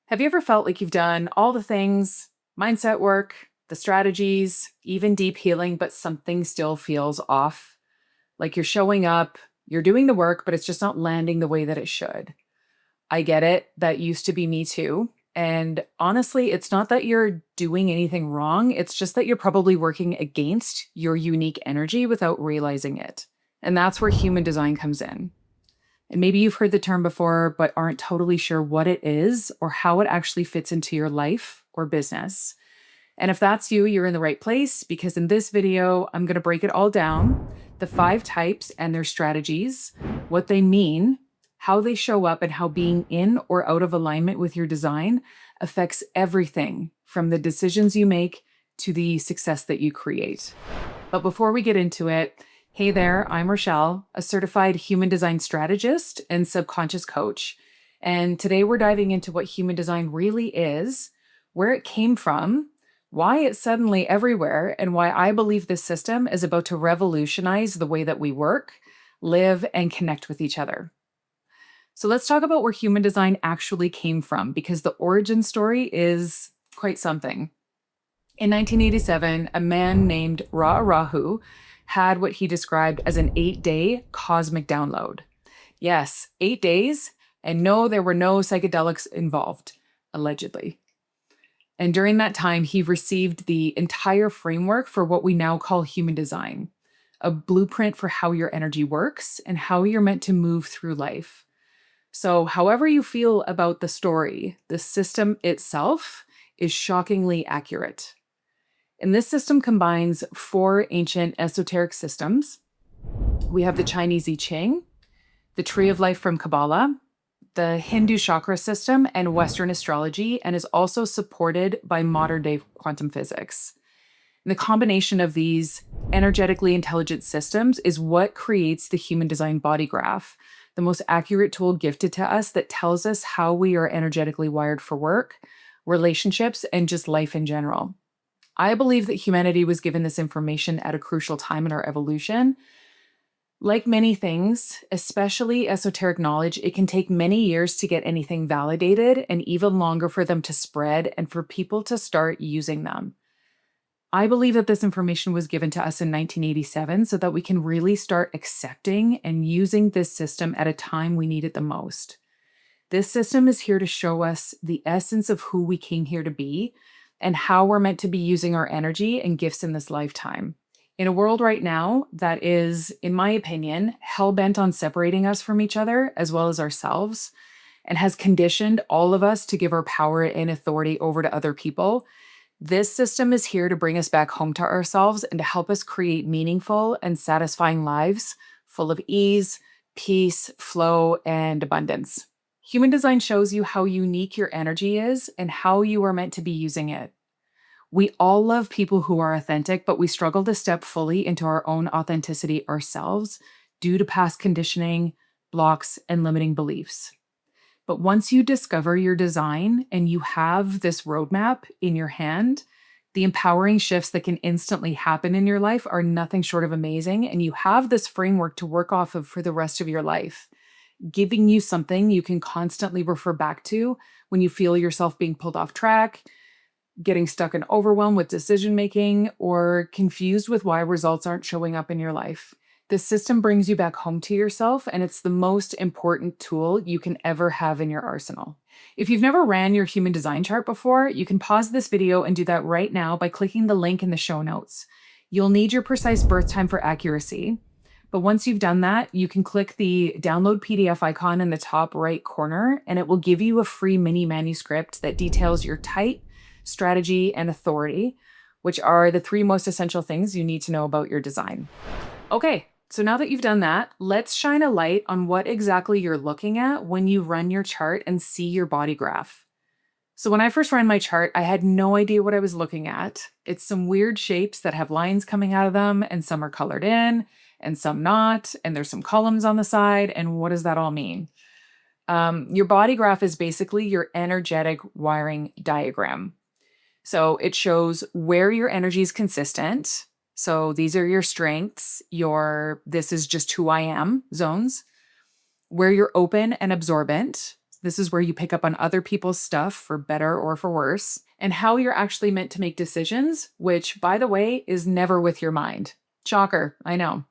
Have you ever felt like you've done all the things, mindset work, the strategies, even deep healing, but something still feels off? Like you're showing up, you're doing the work, but it's just not landing the way that it should. I get it. That used to be me too. And honestly, it's not that you're doing anything wrong. It's just that you're probably working against your unique energy without realizing it. And that's where human design comes in. And maybe you've heard the term before, but aren't totally sure what it is or how it actually fits into your life or business. And if that's you, you're in the right place because in this video, I'm going to break it all down, the 5 types and their strategies, what they mean, how they show up, and how being in or out of alignment with your design affects everything from the decisions you make to the success that you create. But before we get into it, hey there, I'm Rochelle, a certified human design strategist and subconscious coach. And today we're diving into what human design really is, where it came from, why it's suddenly everywhere, and why I believe this system is about to revolutionize the way that we work, live, and connect with each other. So let's talk about where human design actually came from, because the origin story is quite something. In 1987, a man named Ra Rahu had what he described as an 8-day cosmic download. Yes, 8 days, and no, there were no psychedelics involved, allegedly. And during that time, he received the entire framework for what we now call human design, a blueprint for how your energy works and how you're meant to move through life. So, however you feel about the story, the system itself is shockingly accurate. And this system combines 4 ancient esoteric systems. We have the Chinese I Ching, the Tree of Life from Kabbalah, the Hindu chakra system, and Western astrology, and is also supported by modern day quantum physics. And the combination of these energetically intelligent systems is what creates the human design body graph, the most accurate tool gifted to us that tells us how we are energetically wired for work, relationships, and just life in general. I believe that humanity was given this information at a crucial time in our evolution. Like many things, especially esoteric knowledge, it can take many years to get anything validated and even longer for them to spread and for people to start using them. I believe that this information was given to us in 1987 so that we can really start accepting and using this system at a time we need it the most. This system is here to show us the essence of who we came here to be and how we're meant to be using our energy and gifts in this lifetime. In a world right now that is, in my opinion, hell-bent on separating us from each other as well as ourselves, and has conditioned all of us to give our power and authority over to other people, this system is here to bring us back home to ourselves and to help us create meaningful and satisfying lives full of ease, peace, flow, and abundance. Human design shows you how unique your energy is and how you are meant to be using it. We all love people who are authentic, but we struggle to step fully into our own authenticity ourselves due to past conditioning, blocks, and limiting beliefs. But once you discover your design and you have this roadmap in your hand, the empowering shifts that can instantly happen in your life are nothing short of amazing. And you have this framework to work off of for the rest of your life, giving you something you can constantly refer back to when you feel yourself being pulled off track, getting stuck in overwhelm with decision making, or confused with why results aren't showing up in your life. This system brings you back home to yourself, and it's the most important tool you can ever have in your arsenal. If you've never ran your human design chart before, you can pause this video and do that right now by clicking the link in the show notes. You'll need your precise birth time for accuracy. But once you've done that, you can click the download PDF icon in the top right corner, and it will give you a free mini manuscript that details your type, strategy, and authority, which are the 3 most essential things you need to know about your design. Okay, so now that you've done that, let's shine a light on what exactly you're looking at when you run your chart and see your body graph. So when I first ran my chart, I had no idea what I was looking at. It's some weird shapes that have lines coming out of them, and some are colored in, and some not, and there's some columns on the side, and what does that all mean? Your body graph is basically your energetic wiring diagram. So it shows where your energy is consistent. So these are your strengths, your this is just who I am zones, where you're open and absorbent. This is where you pick up on other people's stuff for better or for worse, and how you're actually meant to make decisions, which, by the way, is never with your mind. Shocker, I know.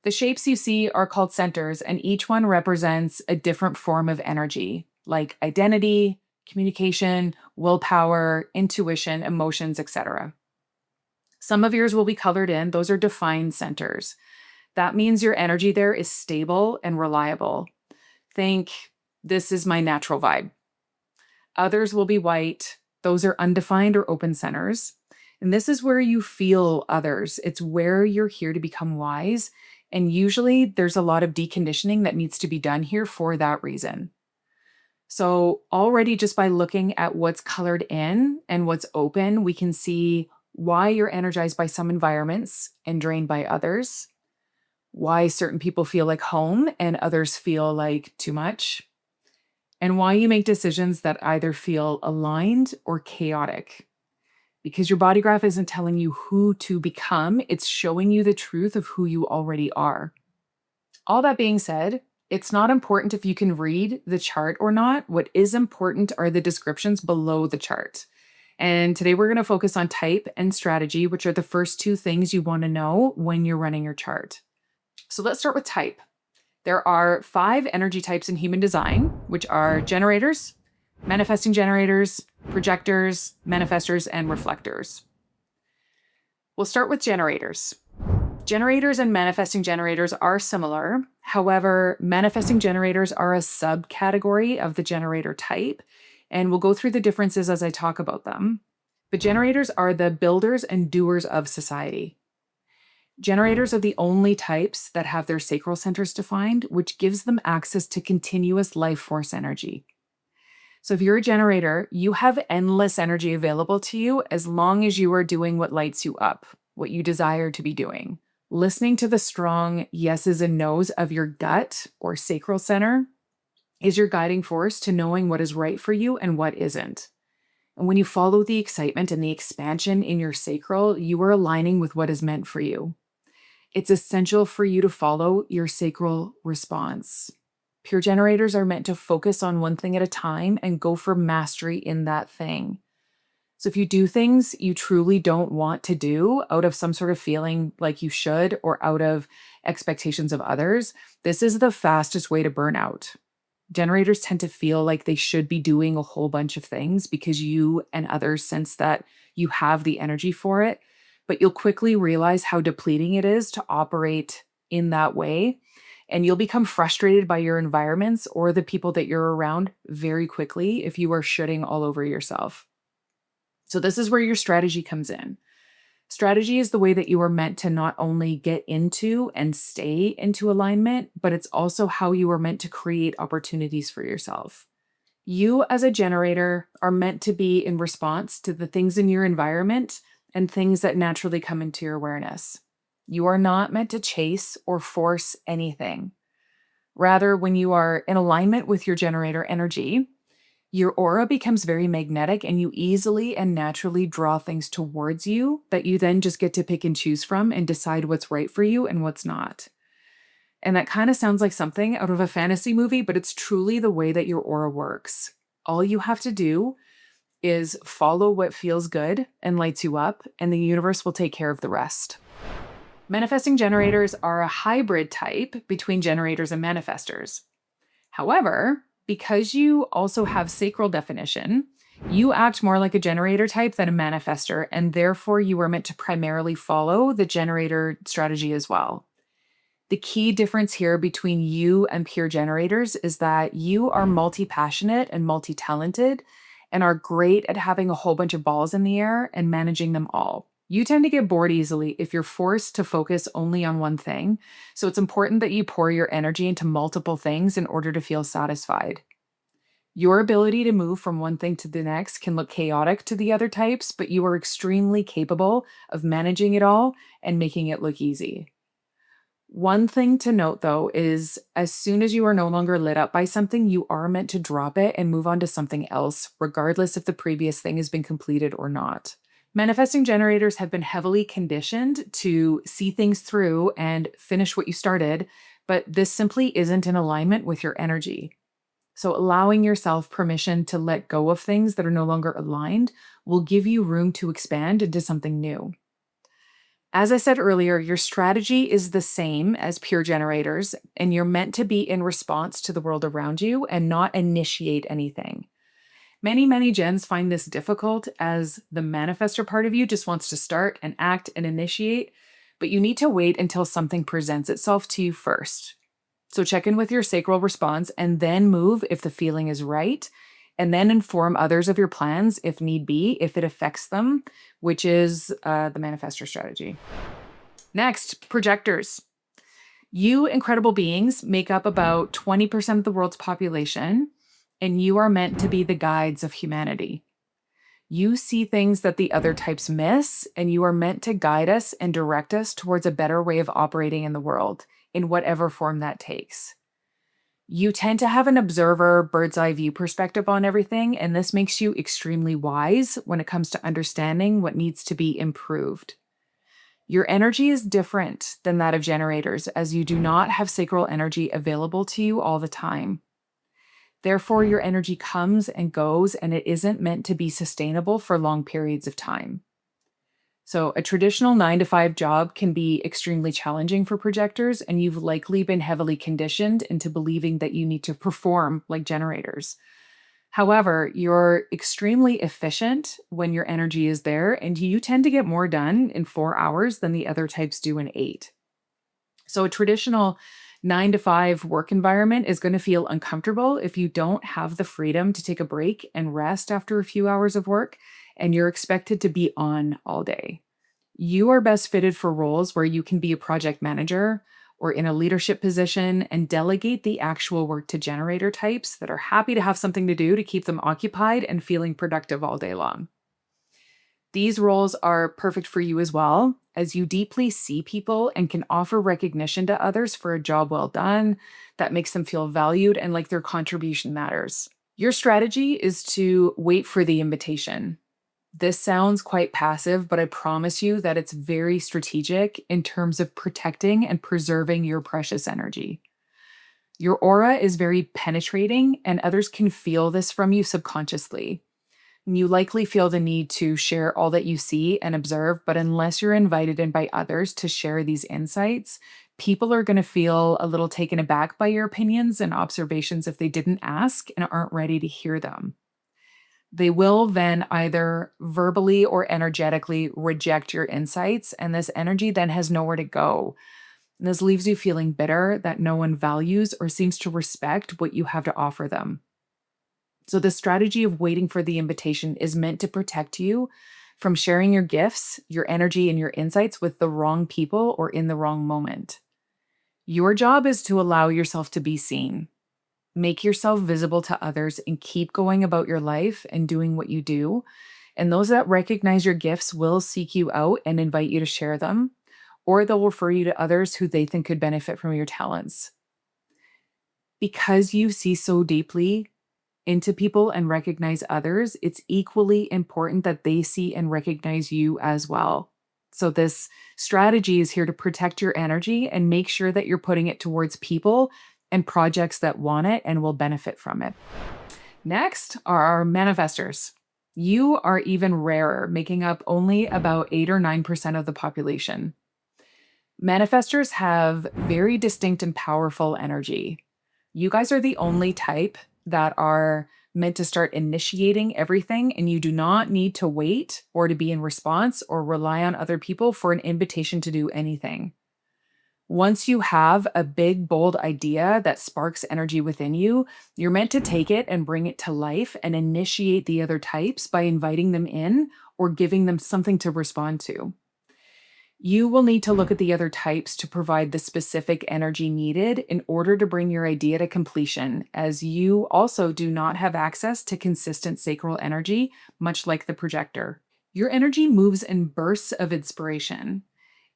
The shapes you see are called centers, and each one represents a different form of energy, like identity, communication, willpower, intuition, emotions, etc. Some of yours will be colored in. Those are defined centers. That means your energy there is stable and reliable. Think, this is my natural vibe. Others will be white. Those are undefined or open centers. And this is where you feel others. It's where you're here to become wise. And usually there's a lot of deconditioning that needs to be done here for that reason. So already just by looking at what's colored in and what's open, we can see why you're energized by some environments and drained by others, why certain people feel like home and others feel like too much, and why you make decisions that either feel aligned or chaotic. Because your body graph isn't telling you who to become, it's showing you the truth of who you already are. All that being said, it's not important if you can read the chart or not. What is important are the descriptions below the chart. And today we're going to focus on type and strategy, which are the first two things you want to know when you're running your chart. So let's start with type. There are 5 energy types in human design, which are generators, manifesting generators, projectors, manifestors, and reflectors. We'll start with generators. Generators and manifesting generators are similar. However, manifesting generators are a subcategory of the generator type, and we'll go through the differences as I talk about them. But generators are the builders and doers of society. Generators are the only types that have their sacral centers defined, which gives them access to continuous life force energy. So if you're a generator, you have endless energy available to you as long as you are doing what lights you up, what you desire to be doing. Listening to the strong yeses and nos of your gut or sacral center is your guiding force to knowing what is right for you and what isn't. And when you follow the excitement and the expansion in your sacral, you are aligning with what is meant for you. It's essential for you to follow your sacral response. Pure generators are meant to focus on one thing at a time and go for mastery in that thing. So if you do things you truly don't want to do out of some sort of feeling like you should or out of expectations of others, this is the fastest way to burn out. Generators tend to feel like they should be doing a whole bunch of things because you and others sense that you have the energy for it, but you'll quickly realize how depleting it is to operate in that way. And you'll become frustrated by your environments or the people that you're around very quickly if you are shooting all over yourself. So this is where your strategy comes in. Strategy is the way that you are meant to not only get into and stay into alignment, but it's also how you are meant to create opportunities for yourself. You as a generator are meant to be in response to the things in your environment and things that naturally come into your awareness. You are not meant to chase or force anything. Rather, when you are in alignment with your generator energy, your aura becomes very magnetic and you easily and naturally draw things towards you that you then just get to pick and choose from and decide what's right for you and what's not. And that kind of sounds like something out of a fantasy movie, but it's truly the way that your aura works. All you have to do is follow what feels good and lights you up, and the universe will take care of the rest. Manifesting generators are a hybrid type between generators and manifestors. However, because you also have sacral definition, you act more like a generator type than a manifestor, and therefore you are meant to primarily follow the generator strategy as well. The key difference here between you and pure generators is that you are multi-passionate and multi-talented and are great at having a whole bunch of balls in the air and managing them all. You tend to get bored easily if you're forced to focus only on one thing, so it's important that you pour your energy into multiple things in order to feel satisfied. Your ability to move from one thing to the next can look chaotic to the other types, but you are extremely capable of managing it all and making it look easy. One thing to note, though, is as soon as you are no longer lit up by something, you are meant to drop it and move on to something else, regardless if the previous thing has been completed or not. Manifesting generators have been heavily conditioned to see things through and finish what you started, but this simply isn't in alignment with your energy. So, allowing yourself permission to let go of things that are no longer aligned will give you room to expand into something new. As I said earlier, your strategy is the same as pure generators, and you're meant to be in response to the world around you and not initiate anything. Many gens find this difficult as the manifestor part of you just wants to start and act and initiate, but you need to wait until something presents itself to you first. So check in with your sacral response and then move if the feeling is right, and then inform others of your plans if need be, if it affects them, which is the manifestor strategy. Next, projectors. You incredible beings make up about 20% of the world's population, and you are meant to be the guides of humanity. You see things that the other types miss, and you are meant to guide us and direct us towards a better way of operating in the world, in whatever form that takes. You tend to have an observer, bird's eye view perspective on everything, and this makes you extremely wise when it comes to understanding what needs to be improved. Your energy is different than that of generators, as you do not have sacral energy available to you all the time. Therefore, your energy comes and goes, and it isn't meant to be sustainable for long periods of time. So, a traditional 9 to 5 job can be extremely challenging for projectors, and you've likely been heavily conditioned into believing that you need to perform like generators. However, you're extremely efficient when your energy is there, and you tend to get more done in 4 hours than the other types do in 8. So, a traditional 9 to 5 work environment is going to feel uncomfortable if you don't have the freedom to take a break and rest after a few hours of work, and you're expected to be on all day. You are best fitted for roles where you can be a project manager or in a leadership position and delegate the actual work to generator types that are happy to have something to do to keep them occupied and feeling productive all day long. These roles are perfect for you as well, as you deeply see people and can offer recognition to others for a job well done that makes them feel valued and like their contribution matters. Your strategy is to wait for the invitation. This sounds quite passive, but I promise you that it's very strategic in terms of protecting and preserving your precious energy. Your aura is very penetrating, and others can feel this from you subconsciously. You likely feel the need to share all that you see and observe, but unless you're invited in by others to share these insights, people are going to feel a little taken aback by your opinions and observations if they didn't ask and aren't ready to hear them. They will then either verbally or energetically reject your insights, and this energy then has nowhere to go. And this leaves you feeling bitter that no one values or seems to respect what you have to offer them. So, the strategy of waiting for the invitation is meant to protect you from sharing your gifts, your energy, and your insights with the wrong people or in the wrong moment. Your job is to allow yourself to be seen. Make yourself visible to others and keep going about your life and doing what you do. And those that recognize your gifts will seek you out and invite you to share them, or they'll refer you to others who they think could benefit from your talents. Because you see so deeply into people and recognize others, it's equally important that they see and recognize you as well. So this strategy is here to protect your energy and make sure that you're putting it towards people and projects that want it and will benefit from it. Next are our manifestors. You are even rarer, making up only about 8 or 9% of the population. Manifestors have very distinct and powerful energy. You guys are the only type that are meant to start initiating everything, and you do not need to wait or to be in response or rely on other people for an invitation to do anything. Once you have a big, bold idea that sparks energy within you, you're meant to take it and bring it to life and initiate the other types by inviting them in or giving them something to respond to. You will need to look at the other types to provide the specific energy needed in order to bring your idea to completion, as you also do not have access to consistent sacral energy, much like the projector. Your energy moves in bursts of inspiration,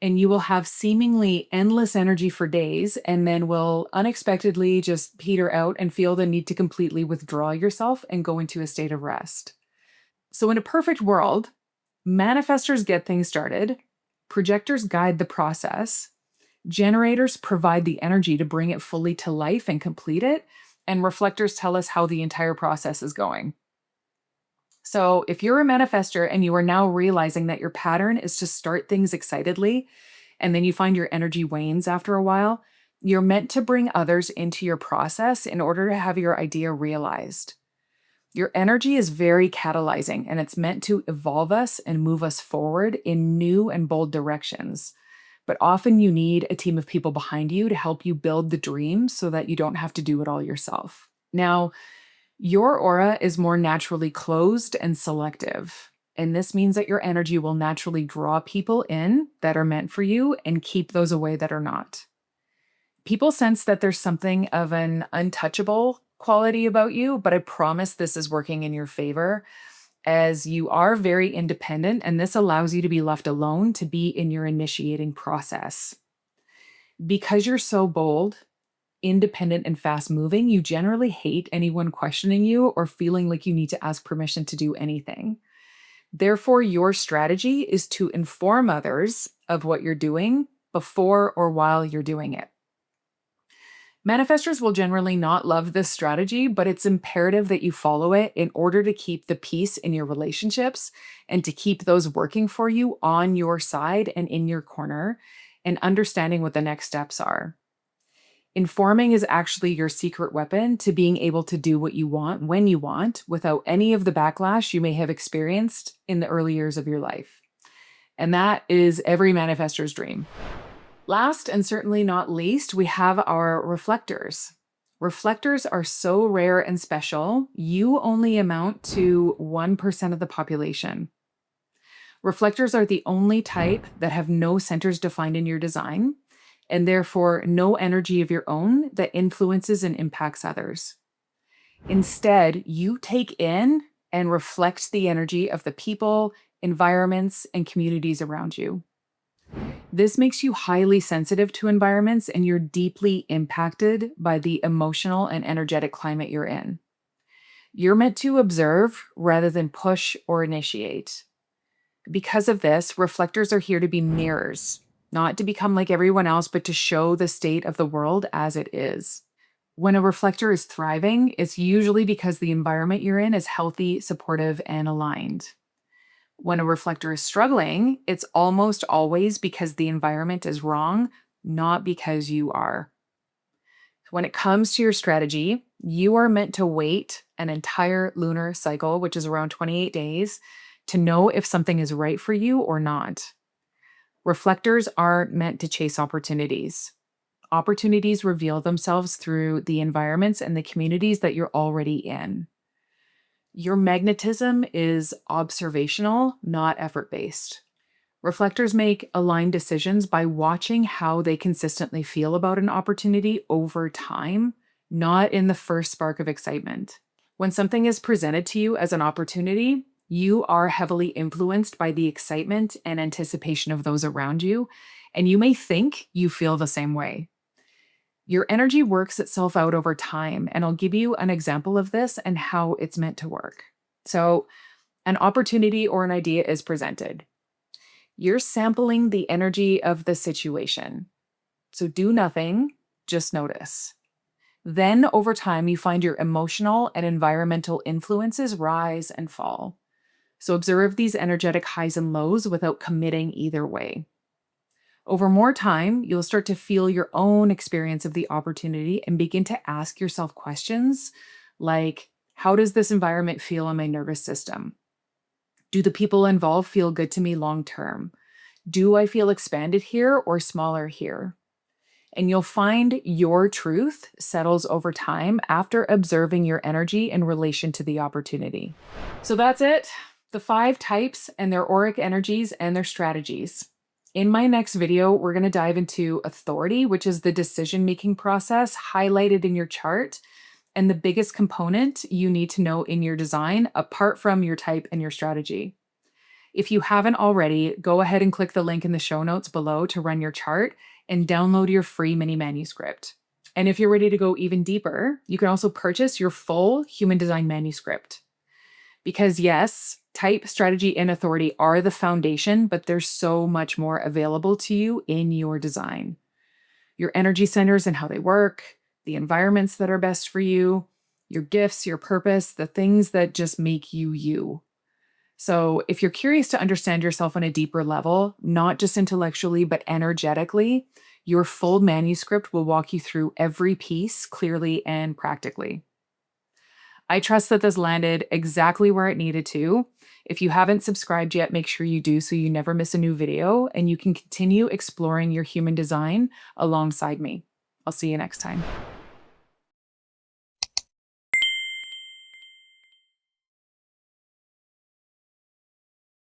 and you will have seemingly endless energy for days and then will unexpectedly just peter out and feel the need to completely withdraw yourself and go into a state of rest. So, in a perfect world, manifestors get things started. Projectors guide the process. Generators provide the energy to bring it fully to life and complete it. and reflectors tell us how the entire process is going. So if you're a manifestor and you are now realizing that your pattern is to start things excitedly, and then you find your energy wanes after a while, you're meant to bring others into your process in order to have your idea realized. Your energy is very catalyzing, and it's meant to evolve us and move us forward in new and bold directions. But often you need a team of people behind you to help you build the dream so that you don't have to do it all yourself. Now, your aura is more naturally closed and selective. And this means that your energy will naturally draw people in that are meant for you and keep those away that are not. People sense that there's something of an untouchable quality about you, but I promise this is working in your favor as you are very independent, and this allows you to be left alone to be in your initiating process. Because you're so bold, independent, and fast moving, you generally hate anyone questioning you or feeling like you need to ask permission to do anything. Therefore, your strategy is to inform others of what you're doing before or while you're doing it. Manifestors will generally not love this strategy, but it's imperative that you follow it in order to keep the peace in your relationships and to keep those working for you on your side and in your corner, and understanding what the next steps are. Informing is actually your secret weapon to being able to do what you want when you want without any of the backlash you may have experienced in the early years of your life. And that is every manifestor's dream. Last and certainly not least, we have our reflectors. Reflectors are so rare and special, you only amount to 1% of the population. Reflectors are the only type that have no centers defined in your design, and therefore no energy of your own that influences and impacts others. Instead, you take in and reflect the energy of the people, environments, and communities around you. This makes you highly sensitive to environments, and you're deeply impacted by the emotional and energetic climate you're in. You're meant to observe rather than push or initiate. Because of this, reflectors are here to be mirrors, not to become like everyone else, but to show the state of the world as it is. When a reflector is thriving, it's usually because the environment you're in is healthy, supportive, and aligned. When a reflector is struggling, it's almost always because the environment is wrong, not because you are. When it comes to your strategy, you are meant to wait an entire lunar cycle, which is around 28 days, to know if something is right for you or not. Reflectors aren't meant to chase opportunities. Opportunities reveal themselves through the environments and the communities that you're already in. Your magnetism is observational, not effort-based. Reflectors make aligned decisions by watching how they consistently feel about an opportunity over time, not in the first spark of excitement. When something is presented to you as an opportunity, you are heavily influenced by the excitement and anticipation of those around you, and you may think you feel the same way. Your energy works itself out over time, and I'll give you an example of this and how it's meant to work. So, an opportunity or an idea is presented. You're sampling the energy of the situation. So do nothing, just notice. Then, over time, you find your emotional and environmental influences rise and fall. So observe these energetic highs and lows without committing either way. Over more time, you'll start to feel your own experience of the opportunity and begin to ask yourself questions like, how does this environment feel on my nervous system? Do the people involved feel good to me long term? Do I feel expanded here or smaller here? And you'll find your truth settles over time after observing your energy in relation to the opportunity. So that's it. The 5 types and their auric energies and their strategies. In my next video, we're going to dive into authority, which is the decision-making process highlighted in your chart and the biggest component you need to know in your design, apart from your type and your strategy. If you haven't already, go ahead and click the link in the show notes below to run your chart and download your free mini manuscript. And if you're ready to go even deeper, you can also purchase your full human design manuscript. Because yes, type, strategy, and authority are the foundation, but there's so much more available to you in your design. Your energy centers and how they work, the environments that are best for you, your gifts, your purpose, the things that just make you you. So, if you're curious to understand yourself on a deeper level, not just intellectually, but energetically, your full manuscript will walk you through every piece clearly and practically. I trust that this landed exactly where it needed to. If you haven't subscribed yet, make sure you do so you never miss a new video and you can continue exploring your human design alongside me. I'll see you next time.